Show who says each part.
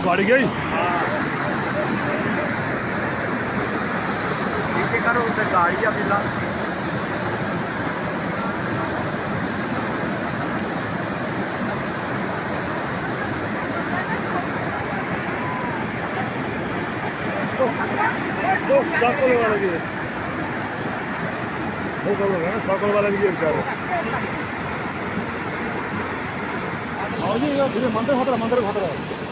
Speaker 1: गाड़ी गई
Speaker 2: नीचे करो उधर गाड़ी या बिल्ला
Speaker 1: चाकल वाला भी है वो कर लो ना चाकल वाला भी है बेचारे और ये धीरे मंदिर खतरा